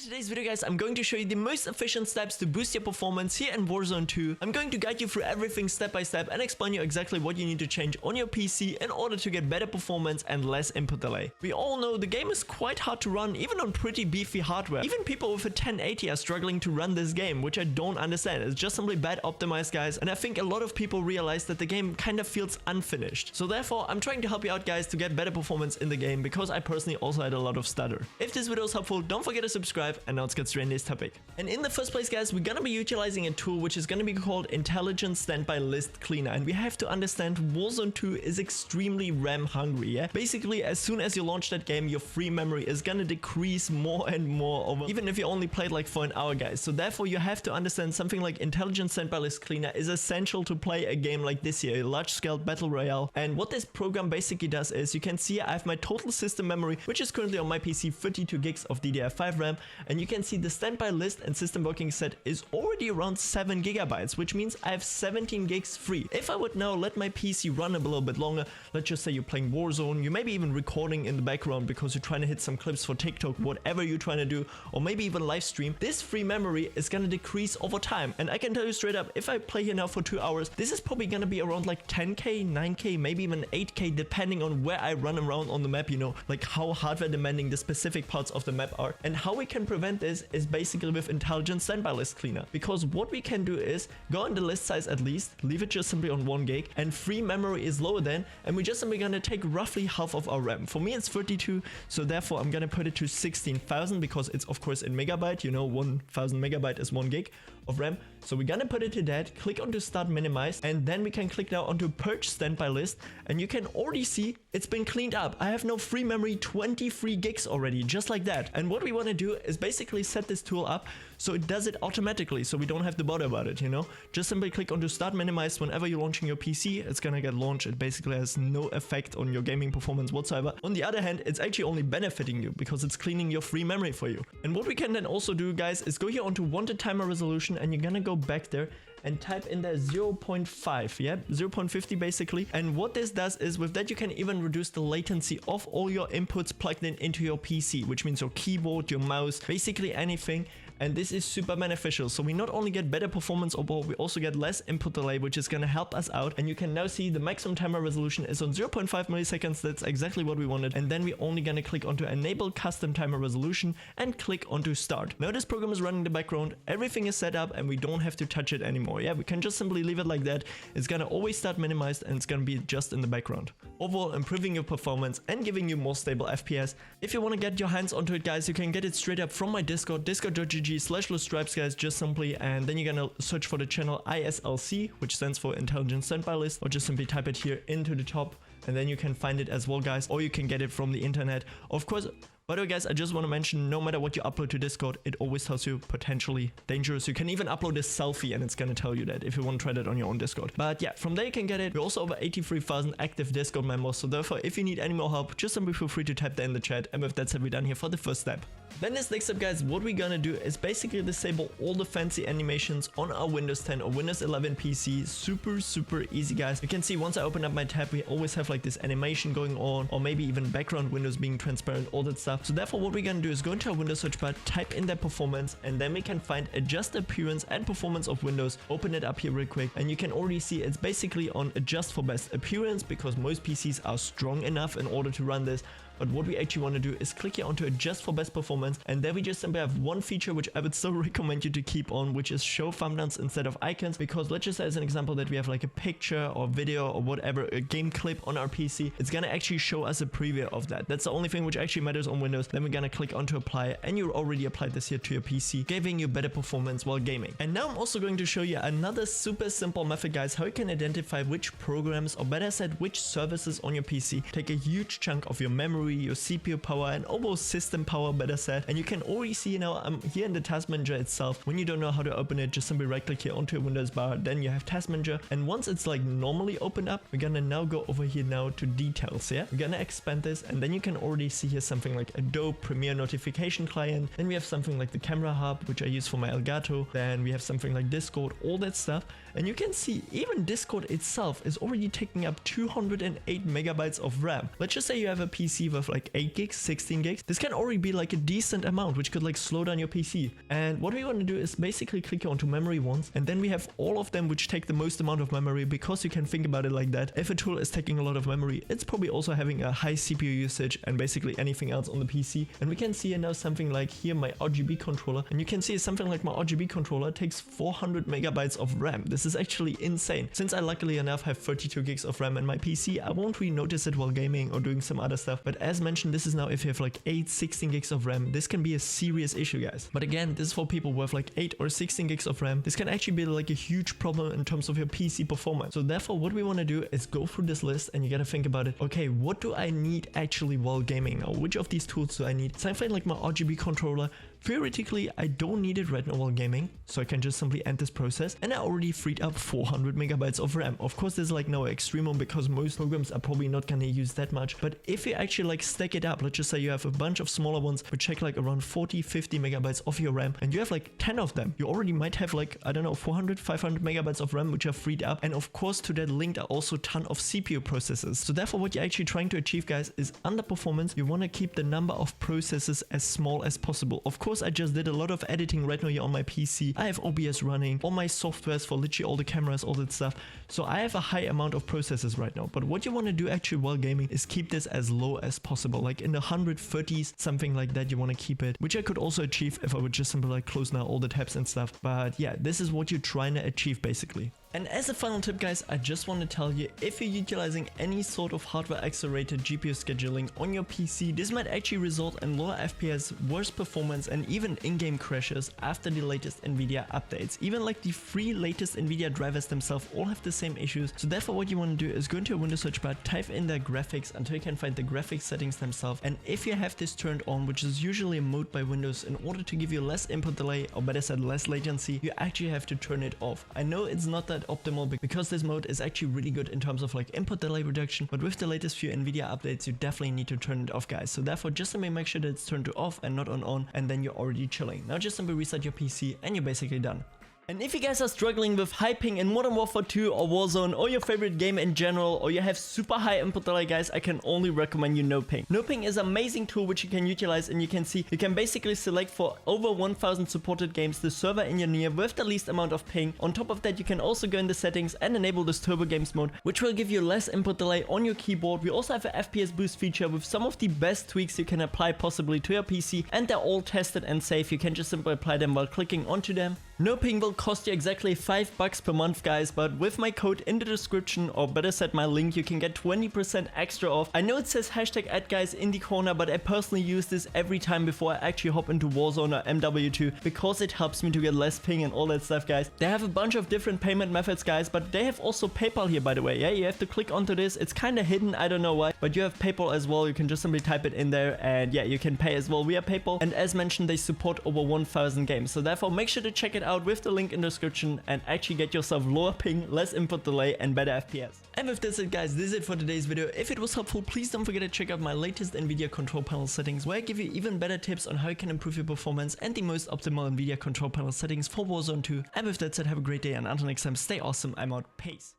today's video, guys, I'm going to show you the most efficient steps to boost your performance here in Warzone 2. I'm going to guide you through everything step by step and explain you exactly what you need to change on your PC in order to get better performance and less input delay. We all know the game is quite hard to run even on pretty beefy hardware. Even people with a 1080 are struggling to run this game, which I don't understand. It's just simply bad optimized, guys, and I think a lot of people realize that the game kind of feels unfinished. So therefore, I'm trying to help you out, guys, to get better performance in the game because I personally also had a lot of stutter. If this video is helpful, don't forget to subscribe, and now let's get straight into this topic. And in the first place, guys, we're gonna be utilizing a tool which is gonna be called Intelligent Standby List Cleaner, and we have to understand Warzone 2 is extremely RAM hungry, yeah? Basically, as soon as you launch that game, your free memory is gonna decrease more and more over, even if you only played like for an hour, guys. So therefore, you have to understand something like Intelligent Standby List Cleaner is essential to play a game like this here, a large-scale battle royale. And what this program basically does is, you can see I have my total system memory, which is currently on my PC 32 gigs of DDR5 RAM, and you can see the standby list and system working set is already around 7 gigabytes, which means I have 17 gigs free. If I would now let my PC run a little bit longer, let's just say you're playing Warzone, you may be even recording in the background because you're trying to hit some clips for TikTok, whatever you're trying to do, or maybe even live stream, this free memory is gonna decrease over time. And I can tell you straight up, if I play here now for 2 hours, this is probably gonna be around like 10k, 9k, maybe even 8k, depending on where I run around on the map, you know, like how hardware demanding the specific parts of the map are. And how we can prevent this is basically with Intelligent Standby List Cleaner, because what we can do is go on the list size at least, leave it just simply on 1 gig, and free memory is lower than, and we're just simply gonna take roughly half of our RAM. For me it's 32, so therefore I'm gonna put it to 16,000 because it's of course in megabyte, you know, 1000 megabyte is 1 gig of RAM. So we're gonna put it to that, click on to start minimize, and then we can click now onto purge standby list, and you can already see it's been cleaned up. I have no free memory, 23 gigs already, just like that. And what we want to do is basically set this tool up so it does it automatically, so we don't have to bother about it, you know. Just simply click on to start minimize. Whenever you're launching your PC, it's gonna get launched. It basically has no effect on your gaming performance whatsoever. On the other hand, it's actually only benefiting you because it's cleaning your free memory for you. And what we can then also do, guys, is go here onto wanted timer resolution, and you're gonna go back there and type in there 0.5, yeah, 0.50 basically. And what this does is, with that you can even reduce the latency of all your inputs plugged in into your PC, which means your keyboard, your mouse, basically anything. And this is super beneficial. So we not only get better performance overall, we also get less input delay, which is gonna help us out. And you can now see the maximum timer resolution is on 0.5 milliseconds. That's exactly what we wanted. And then we're only gonna click onto enable custom timer resolution and click onto start. Now this program is running in the background, everything is set up, and we don't have to touch it anymore. Yeah, we can just simply leave it like that. It's gonna always start minimized, and it's gonna be just in the background, overall improving your performance and giving you more stable FPS. If you want to get your hands onto it, guys, you can get it straight up from my Discord, discord.gg/lostripes, guys, just simply, and then you're gonna search for the channel ISLC, which stands for Intelligent Standby List, or just simply type it here into the top, and then you can find it as well, guys, or you can get it from the internet, of course. By the way, guys, I just want to mention, no matter what you upload to Discord, it always tells you potentially dangerous. You can even upload a selfie and it's going to tell you that if you want to try that on your own Discord. But yeah, from there you can get it. We're also over 83,000 active Discord members, so therefore, if you need any more help, just simply feel free to type that in the chat. And with that said, we're done here for the first step. Then this next step, guys, what we're gonna do is basically disable all the fancy animations on our Windows 10 or Windows 11 PC. Super easy, guys. You can see once I open up my tab, we always have like this animation going on, or maybe even background windows being transparent, all that stuff. So therefore, what we're gonna do is go into our Windows search bar, type in their performance, and then we can find adjust appearance and performance of Windows. Open it up here real quick, and you can already see it's basically on adjust for best appearance because most PCs are strong enough in order to run this. But what we actually want to do is click here onto adjust for best performance, and there we just simply have one feature which I would still recommend you to keep on, which is show thumbnails instead of icons. Because let's just say as an example that we have like a picture or video or whatever, a game clip on our PC, it's gonna actually show us a preview of that. That's the only thing which actually matters on Windows. Then we're gonna click onto apply, and you already applied this here to your PC, giving you better performance while gaming. And now I'm also going to show you another super simple method, guys, how you can identify which programs, or better said, which services on your PC take a huge chunk of your memory, your CPU power, and overall system power, better said. And you can already see now I'm here in the task manager itself. When you don't know how to open it, just simply right click here onto your Windows bar, then you have task manager, and once it's like normally opened up, we're gonna now go over here now to details. Yeah, we're gonna expand this, and then you can already see here something like Adobe Premiere notification client. Then we have something like the camera hub, which I use for my Elgato. Then we have something like Discord, all that stuff. And you can see even Discord itself is already taking up 208 megabytes of RAM. Let's just say you have a PC with like 8 gigs, 16 gigs, this can already be like a decent amount, which could like slow down your PC. And what we want to do is basically click onto memory once, and then we have all of them which take the most amount of memory, because you can think about it like that. If a tool is taking a lot of memory, it's probably also having a high CPU usage and basically anything else on the PC. And we can see here now something like here my RGB controller, and you can see something like my RGB controller takes 400 megabytes of RAM. This is actually insane. Since I luckily enough have 32 gigs of RAM in my PC, I won't really notice it while gaming or doing some other stuff. But as mentioned, this is now if you have like 8, 16 gigs of RAM, this can be a serious issue, guys. But again, this is for people with like 8 or 16 gigs of RAM. This can actually be like a huge problem in terms of your PC performance. So therefore, what we want to do is go through this list, and you got to think about it. Okay, what do I need actually while gaming now? Which of these tools do I need? Something like my RGB controller. Theoretically, I don't need it right now while gaming, so I can just simply end this process, and I already freed up 400 megabytes of RAM. Of course, there's like no extremum because most programs are probably not gonna use that much, but if you actually like stack it up, let's just say you have a bunch of smaller ones which take like around 40-50 megabytes of your RAM, and you have like 10 of them, you already might have like, I don't know, 400-500 megabytes of RAM which are freed up. And of course, to that linked are also a ton of CPU processes. So therefore, what you're actually trying to achieve, guys, is under performance, you want to keep the number of processes as small as possible. Of course, I just did a lot of editing right now here on my PC. I have OBS running, all my softwares for literally all the cameras, all that stuff. So I have a high amount of processes right now. But what you want to do actually while gaming is keep this as low as possible. Like in the 130s, something like that, you want to keep it, which I could also achieve if I would just simply like close now all the tabs and stuff. But yeah, this is what you're trying to achieve basically. And as a final tip, guys, I just want to tell you, if you're utilizing any sort of hardware accelerated GPU scheduling on your PC, this might actually result in lower FPS, worse performance, and even in-game crashes after the latest Nvidia updates. Even like the 3 latest Nvidia drivers themselves all have the same issues. So therefore, what you want to do is go into a Windows search bar, type in the graphics until you can find the graphics settings themselves. And if you have this turned on, which is usually a mode by Windows, in order to give you less input delay, or better said, less latency, you actually have to turn it off. I know it's not that optimal because this mode is actually really good in terms of like input delay reduction, but with the latest few Nvidia updates, you definitely need to turn it off, guys. So therefore, just simply make sure that it's turned to off and not on, and then you're already chilling. Now just simply reset your PC and you're basically done. And if you guys are struggling with high ping in Modern Warfare 2 or Warzone or your favorite game in general, or you have super high input delay, guys, I can only recommend you NoPing. NoPing is an amazing tool which you can utilize, and you can see you can basically select for over 1000 supported games the server in your near with the least amount of ping. On top of that, you can also go in the settings and enable this turbo games mode, which will give you less input delay on your keyboard. We also have an FPS boost feature with some of the best tweaks you can apply possibly to your PC, and they're all tested and safe. You can just simply apply them while clicking onto them. NoPing will cost you exactly $5 per month, guys, but with my code in the description, or better said my link, you can get 20% extra off. I know it says hashtag ad guys in the corner, but I personally use this every time before I actually hop into Warzone or MW2 because it helps me to get less ping and all that stuff, guys. They have a bunch of different payment methods, guys, but they have also PayPal here, by the way. Yeah, you have to click onto this. It's kind of hidden, I don't know why, but you have PayPal as well. You can just simply type it in there, and yeah, you can pay as well via PayPal. And as mentioned, they support over 1000 games, so therefore make sure to check it out with the link in the description and actually get yourself lower ping, less input delay, and better FPS. And with this, guys, this is it for today's video. If it was helpful, please don't forget to check out my latest Nvidia control panel settings, where I give you even better tips on how you can improve your performance and the most optimal Nvidia control panel settings for Warzone 2. And with that said, have a great day, and until next time, stay awesome. I'm out. Peace.